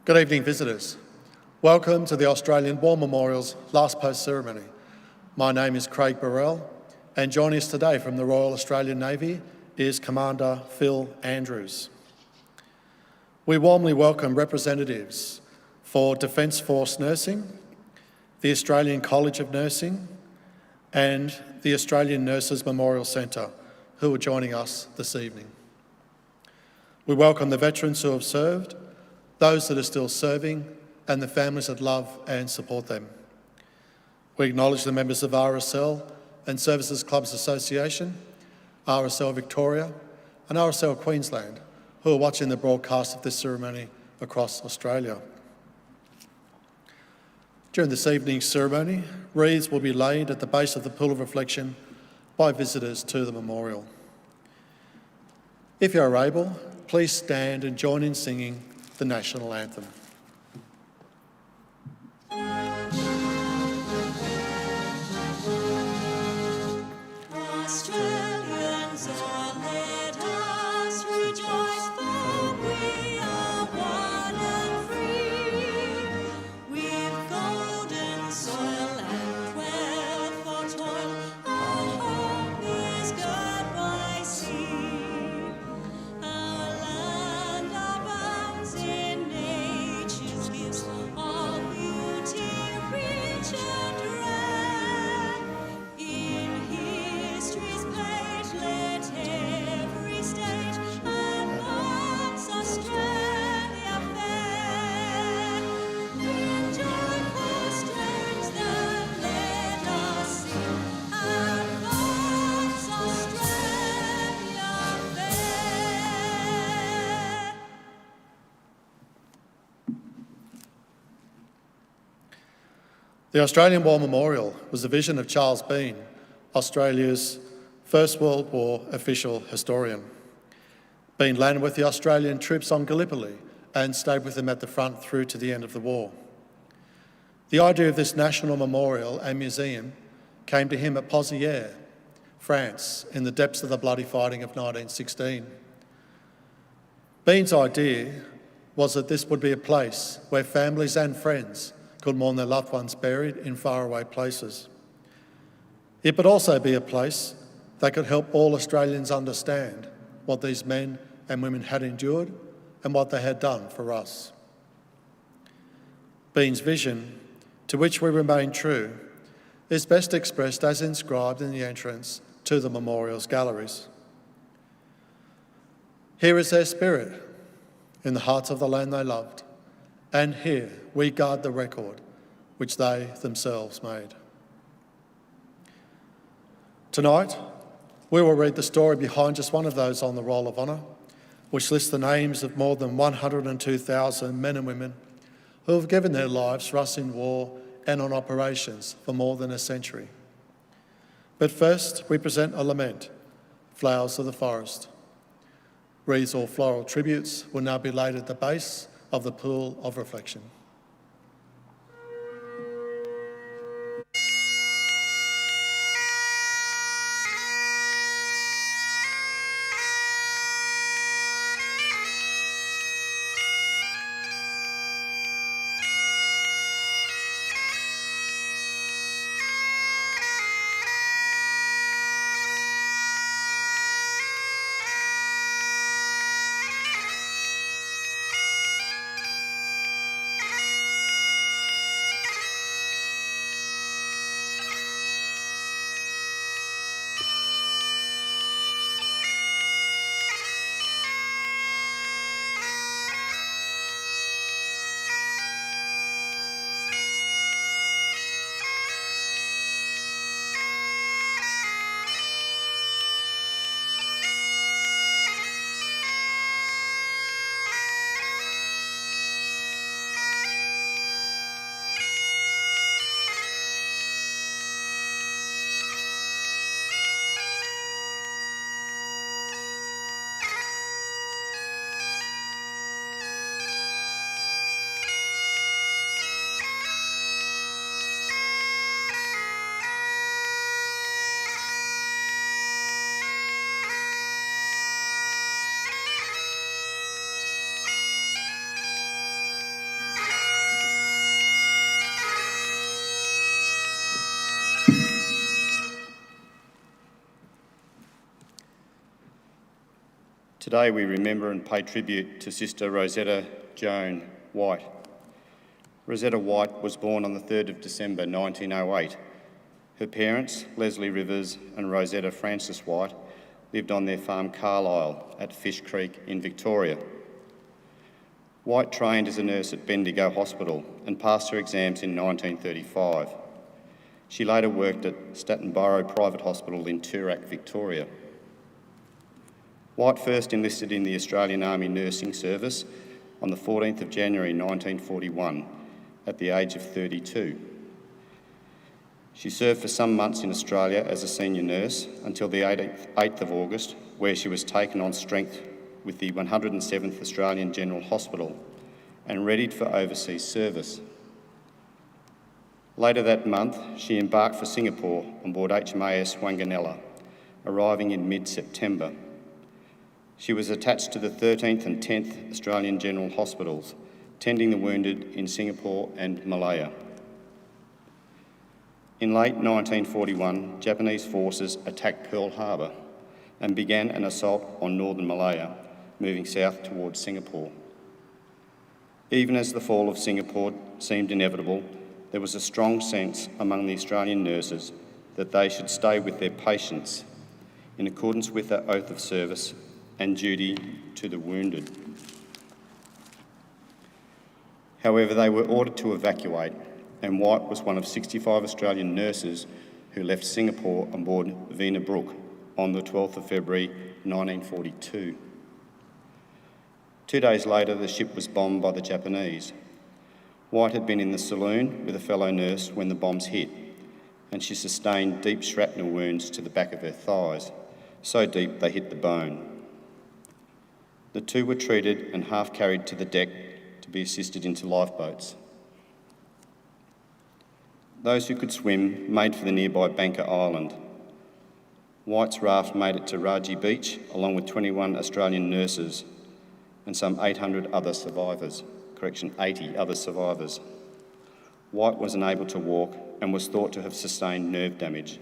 Good evening, visitors. Welcome to the Australian War Memorial's last post ceremony. My name is Craig Burrell, and joining us today from the Royal Australian Navy is Commander Phil Andrews. We warmly welcome representatives for Defence Force Nursing, the Australian College of Nursing, and the Australian Nurses Memorial Centre, who are joining us this evening. We welcome the veterans who have served, those that are still serving, and the families that love and support them. We acknowledge the members of RSL and Services Clubs Association, RSL Victoria, and RSL Queensland, who are watching the broadcast of this ceremony across Australia. During this evening's ceremony, wreaths will be laid at the base of the pool of reflection by visitors to the memorial. If you are able, please stand and join in singing the national anthem. Australians, all let us rejoice, for we are one and free. With golden soil and wealth for toil, our home is girt by sea. Our land abounds in nature's gifts of beauty, rich and rare. In history's page, let every state advance Australia fair. In joyful strains that let us sing, advance Australia fair. The Australian War Memorial was the vision of Charles Bean, Australia's First World War official historian. Bean landed with the Australian troops on Gallipoli and stayed with them at the front through to the end of the war. The idea of this national memorial and museum came to him at Pozières, France, in the depths of the bloody fighting of 1916. Bean's idea was that this would be a place where families and friends could mourn their loved ones buried in faraway places. It would also be a place that could help all Australians understand what these men and women had endured and what they had done for us. Bean's vision, to which we remain true, is best expressed as inscribed in the entrance to the memorial's galleries. Here is their spirit, in the hearts of the land they loved, and here we guard the record which they themselves made. Tonight, we will read the story behind just one of those on the Roll of Honour, which lists the names of more than 102,000 men and women who have given their lives for us in war and on operations for more than a century. But first, we present a lament, Flowers of the Forest. Wreaths or floral tributes will now be laid at the base of the pool of reflection. Today we remember and pay tribute to Sister Rosetta Joan Wight. Rosetta Wight was born on the 3rd of December 1908. Her parents, Leslie Rivers and Rosetta Frances Wight, lived on their farm Carlisle at Fish Creek in Victoria. Wight trained as a nurse at Bendigo Hospital and passed her exams in 1935. She later worked at Staton Borough Private Hospital in Toorak, Victoria. Wight first enlisted in the Australian Army Nursing Service on the 14th of January 1941 at the age of 32. She served for some months in Australia as a senior nurse until the 8th of August, where she was taken on strength with the 107th Australian General Hospital and readied for overseas service. Later that month, she embarked for Singapore on board HMAS Wanganella, arriving in mid-September. She was attached to the 13th and 10th Australian General Hospitals, tending the wounded in Singapore and Malaya. In late 1941, Japanese forces attacked Pearl Harbor and began an assault on northern Malaya, moving south towards Singapore. Even as the fall of Singapore seemed inevitable, there was a strong sense among the Australian nurses that they should stay with their patients in accordance with their oath of service and duty to the wounded. However, they were ordered to evacuate, and Wight was one of 65 Australian nurses who left Singapore on board Vina Brook on the 12th of February 1942. 2 days later, the ship was bombed by the Japanese. Wight had been in the saloon with a fellow nurse when the bombs hit, and she sustained deep shrapnel wounds to the back of her thighs, so deep they hit the bone. The two were treated and half carried to the deck to be assisted into lifeboats. Those who could swim made for the nearby Banker Island. Wight's raft made it to Raji Beach along with 21 Australian nurses and some 80 other survivors. Wight was unable to walk and was thought to have sustained nerve damage.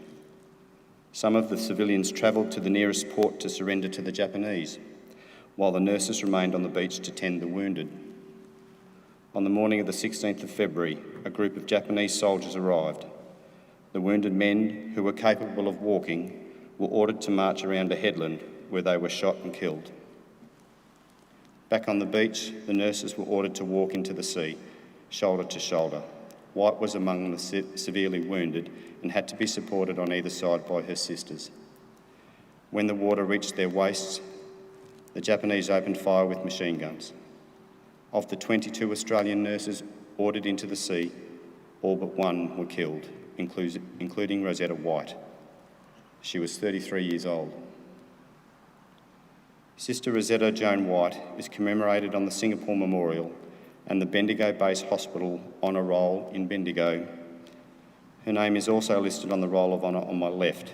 Some of the civilians travelled to the nearest port to surrender to the Japanese, while the nurses remained on the beach to tend the wounded. On the morning of the 16th of February, a group of Japanese soldiers arrived. The wounded men, who were capable of walking, were ordered to march around a headland where they were shot and killed. Back on the beach, the nurses were ordered to walk into the sea, shoulder to shoulder. Wight was among the severely wounded and had to be supported on either side by her sisters. When the water reached their waists, the Japanese opened fire with machine guns. Of the 22 Australian nurses ordered into the sea, all but one were killed, including Rosetta Wight. She was 33 years old. Sister Rosetta Joan Wight is commemorated on the Singapore Memorial and the Bendigo Base Hospital Honour Roll in Bendigo. Her name is also listed on the Roll of Honour on my left,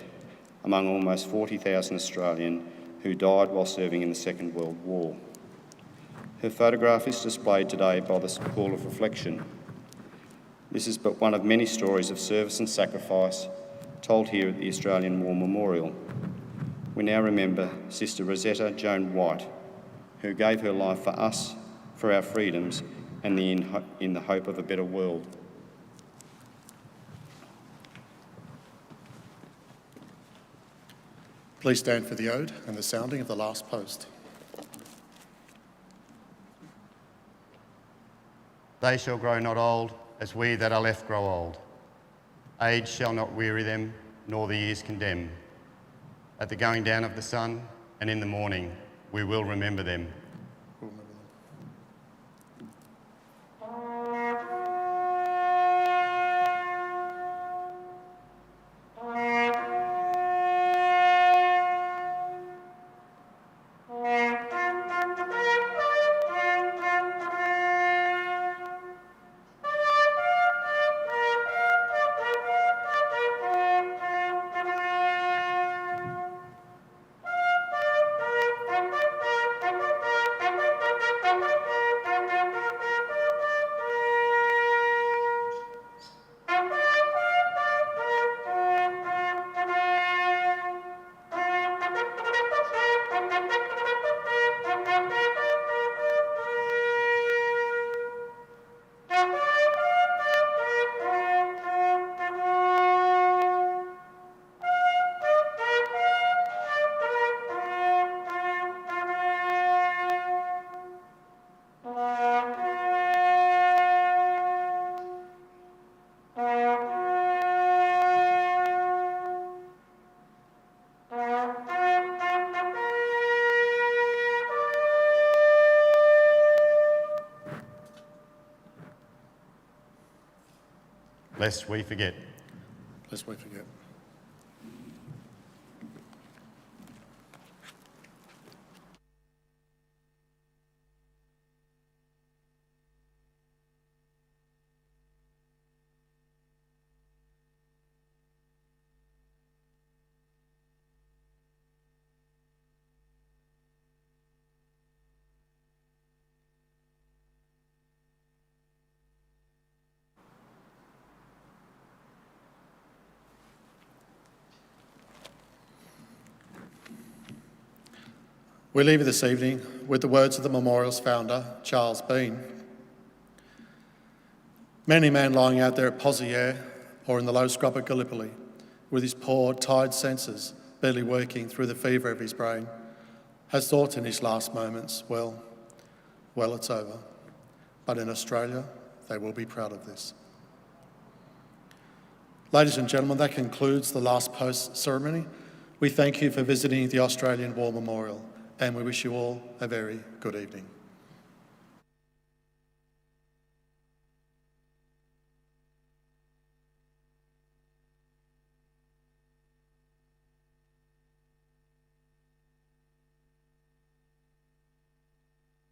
among almost 40,000 Australian who died while serving in the Second World War. Her photograph is displayed today by the School of Reflection. This is but one of many stories of service and sacrifice told here at the Australian War Memorial. We now remember Sister Rosetta Joan Wight, who gave her life for us, for our freedoms, and in the hope of a better world. Please stand for the ode and the sounding of the last post. They shall grow not old, as we that are left grow old. Age shall not weary them, nor the years condemn. At the going down of the sun, and in the morning, we will remember them. lest we forget. Lest we forget. We leave you this evening with the words of the memorial's founder, Charles Bean. Many a man lying out there at Pozieres or in the low scrub at Gallipoli, with his poor, tired senses barely working through the fever of his brain, has thought in his last moments, well, it's over. But in Australia, they will be proud of this. Ladies and gentlemen, that concludes the last post ceremony. We thank you for visiting the Australian War Memorial, and we wish you all a very good evening.